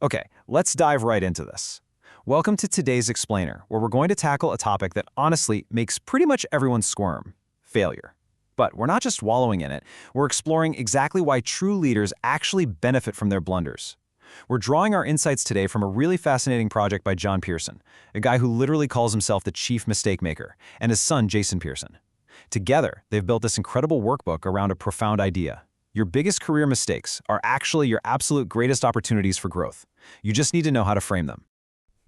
Okay, let's dive right into this. Welcome to today's Explainer, where we're going to tackle a topic that honestly makes pretty much everyone squirm: failure. But we're not just wallowing in it, we're exploring exactly why true leaders actually benefit from their blunders. We're drawing our insights today from a really fascinating project by John Pearson, a guy who literally calls himself the chief mistake maker, and his son, Jason Pearson. Together, they've built this incredible workbook around a profound idea. Your biggest career mistakes are actually your absolute greatest opportunities for growth. You just need to know how to frame them.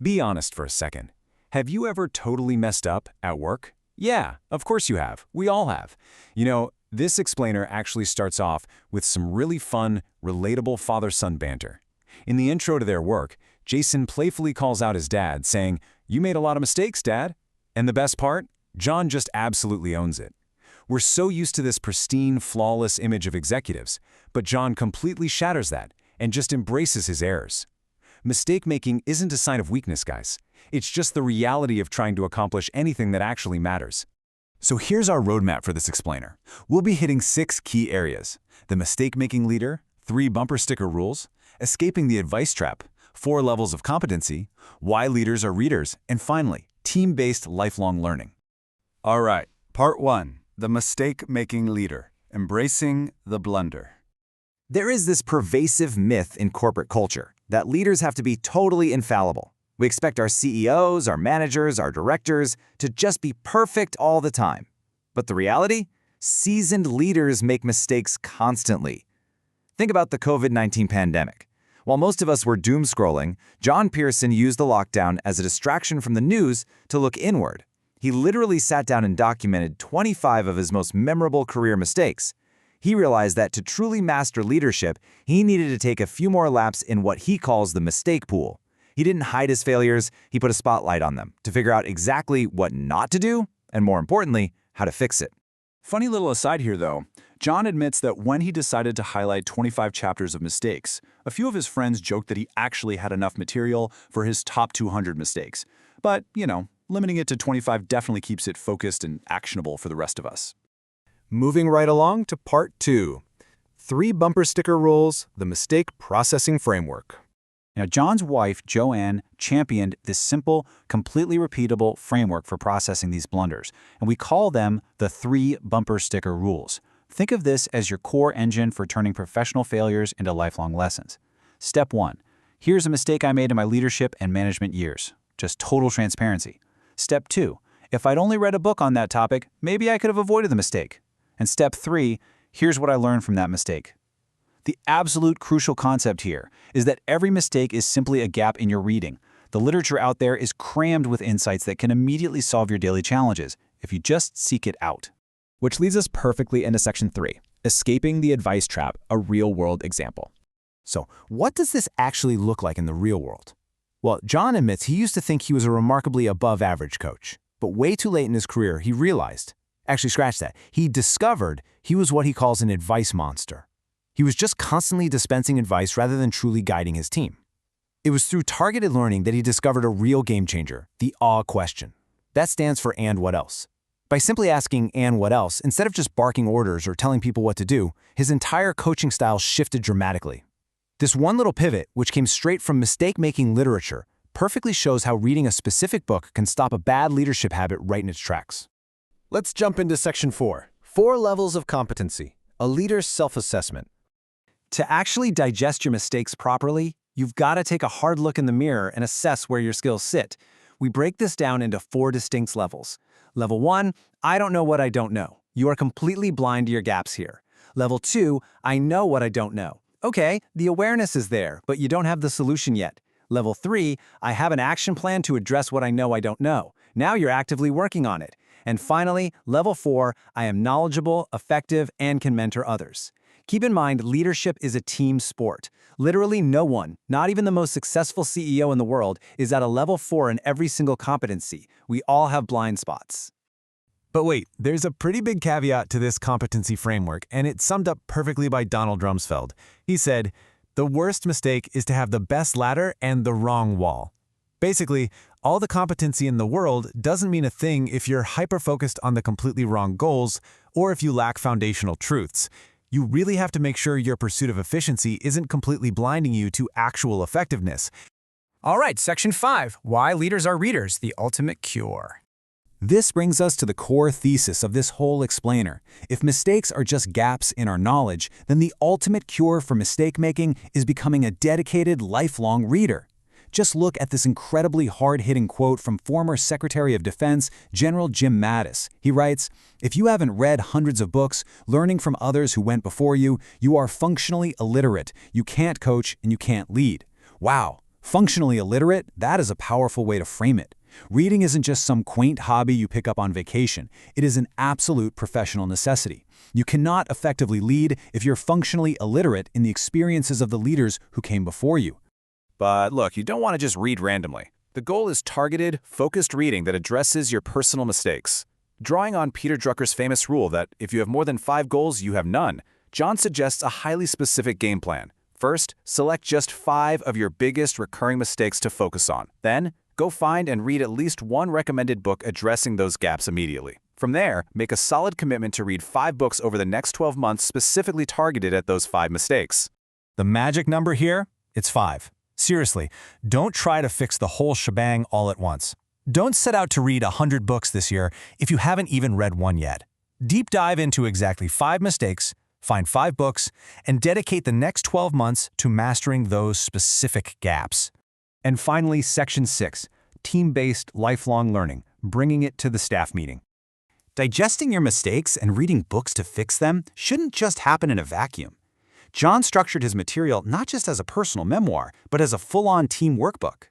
Be honest for a second. Have you ever totally messed up at work? Yeah, of course you have. We all have. This explainer actually starts off with some really fun, relatable father-son banter. In the intro to their work, Jason playfully calls out his dad, saying, "You made a lot of mistakes, Dad." And the best part? John just absolutely owns it. We're so used to this pristine, flawless image of executives, but John completely shatters that and just embraces his errors. Mistake-making isn't a sign of weakness, guys. It's just the reality of trying to accomplish anything that actually matters. So here's our roadmap for this explainer. We'll be hitting 6 key areas: the mistake-making leader, 3 bumper sticker rules, escaping the advice trap, 4 levels of competency, why leaders are readers, and finally, team-based lifelong learning. All right, part 1, the mistake-making leader, embracing the blunder. There is this pervasive myth in corporate culture that leaders have to be totally infallible. We expect our CEOs, our managers, our directors to just be perfect all the time. But the reality? Seasoned leaders make mistakes constantly. Think about the COVID-19 pandemic. While most of us were doom scrolling, John Pearson used the lockdown as a distraction from the news to look inward. He literally sat down and documented 25 of his most memorable career mistakes. He realized that to truly master leadership, he needed to take a few more laps in what he calls the mistake pool. He didn't hide his failures, he put a spotlight on them to figure out exactly what not to do, and more importantly, how to fix it. Funny little aside here, though. John admits that when he decided to highlight 25 chapters of mistakes, a few of his friends joked that he actually had enough material for his top 200 mistakes. But, limiting it to 25 definitely keeps it focused and actionable for the rest of us. Moving right along to part 2, 3 bumper sticker rules, the mistake processing framework. Now, John's wife, Joanne, championed this simple, completely repeatable framework for processing these blunders, and we call them the 3 bumper sticker rules. Think of this as your core engine for turning professional failures into lifelong lessons. Step 1. Here's a mistake I made in my leadership and management years. Just total transparency. Step 2. If I'd only read a book on that topic, maybe I could have avoided the mistake. And step 3. Here's what I learned from that mistake. The absolute crucial concept here is that every mistake is simply a gap in your reading. The literature out there is crammed with insights that can immediately solve your daily challenges if you just seek it out. Which leads us perfectly into section 3, escaping the advice trap, a real-world example. So, what does this actually look like in the real world? Well, John admits he used to think he was a remarkably above-average coach. But way too late in his career, he realized, scratch that, he discovered he was what he calls an advice monster. He was just constantly dispensing advice rather than truly guiding his team. It was through targeted learning that he discovered a real game changer, the AW question. That stands for "and what else?" By simply asking "and what else?" instead of just barking orders or telling people what to do, his entire coaching style shifted dramatically. This one little pivot, which came straight from mistake-making literature, perfectly shows how reading a specific book can stop a bad leadership habit right in its tracks. Let's jump into section 4, 4 levels of competency, a leader's self-assessment. To actually digest your mistakes properly, you've got to take a hard look in the mirror and assess where your skills sit. We break this down into 4 distinct levels. Level 1, I don't know what I don't know. You are completely blind to your gaps here. Level 2, I know what I don't know. Okay, the awareness is there, but you don't have the solution yet. Level 3, I have an action plan to address what I know I don't know. Now you're actively working on it. And finally, level 4, I am knowledgeable, effective, and can mentor others. Keep in mind, leadership is a team sport. Literally no one, not even the most successful CEO in the world, is at a level 4 in every single competency. We all have blind spots. But wait, there's a pretty big caveat to this competency framework, and it's summed up perfectly by Donald Rumsfeld. He said, "The worst mistake is to have the best ladder and the wrong wall." Basically, all the competency in the world doesn't mean a thing if you're hyper-focused on the completely wrong goals or if you lack foundational truths. You really have to make sure your pursuit of efficiency isn't completely blinding you to actual effectiveness. All right, Section 5, Why Leaders Are Readers, the Ultimate Cure. This brings us to the core thesis of this whole explainer. If mistakes are just gaps in our knowledge, then the ultimate cure for mistake-making is becoming a dedicated, lifelong reader. Just look at this incredibly hard-hitting quote from former Secretary of Defense, General Jim Mattis. He writes, "If you haven't read hundreds of books, learning from others who went before you, you are functionally illiterate. You can't coach and you can't lead." Wow, functionally illiterate? That is a powerful way to frame it. Reading isn't just some quaint hobby you pick up on vacation. It is an absolute professional necessity. You cannot effectively lead if you're functionally illiterate in the experiences of the leaders who came before you. But look, you don't want to just read randomly. The goal is targeted, focused reading that addresses your personal mistakes. Drawing on Peter Drucker's famous rule that if you have more than 5 goals, you have none, John suggests a highly specific game plan. First, select just 5 of your biggest recurring mistakes to focus on. Then, go find and read at least one recommended book addressing those gaps immediately. From there, make a solid commitment to read 5 books over the next 12 months specifically targeted at those 5 mistakes. The magic number here? It's 5. Seriously, don't try to fix the whole shebang all at once. Don't set out to read 100 books this year if you haven't even read one yet. Deep dive into exactly 5 mistakes, find 5 books, and dedicate the next 12 months to mastering those specific gaps. And finally, Section 6, Team-Based Lifelong Learning, bringing it to the staff meeting. Digesting your mistakes and reading books to fix them shouldn't just happen in a vacuum. John structured his material not just as a personal memoir, but as a full-on team workbook.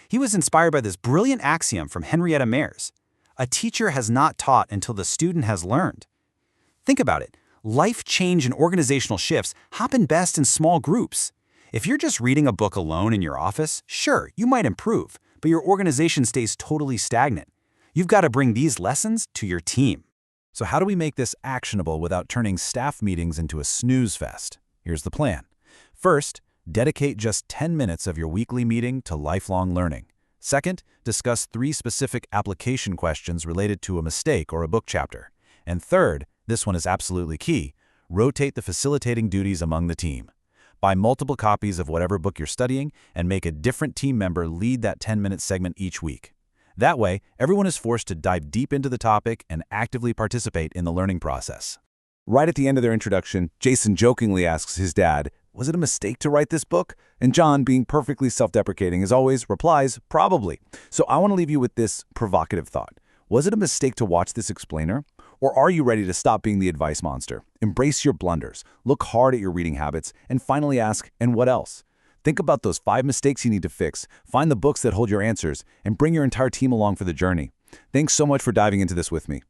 He was inspired by this brilliant axiom from Henrietta Mears: "A teacher has not taught until the student has learned." Think about it. Life change and organizational shifts happen best in small groups. If you're just reading a book alone in your office, sure, you might improve, but your organization stays totally stagnant. You've got to bring these lessons to your team. So how do we make this actionable without turning staff meetings into a snooze fest? Here's the plan. First, dedicate just 10 minutes of your weekly meeting to lifelong learning. Second, discuss 3 specific application questions related to a mistake or a book chapter. And third, this one is absolutely key, rotate the facilitating duties among the team. Buy multiple copies of whatever book you're studying and make a different team member lead that 10-minute segment each week. That way, everyone is forced to dive deep into the topic and actively participate in the learning process. Right at the end of their introduction, Jason jokingly asks his dad, "Was it a mistake to write this book?" And John, being perfectly self-deprecating as always, replies, "Probably." So I want to leave you with this provocative thought. Was it a mistake to watch this explainer? Or are you ready to stop being the advice monster? Embrace your blunders, look hard at your reading habits, and finally ask, and what else? Think about those 5 mistakes you need to fix, find the books that hold your answers, and bring your entire team along for the journey. Thanks so much for diving into this with me.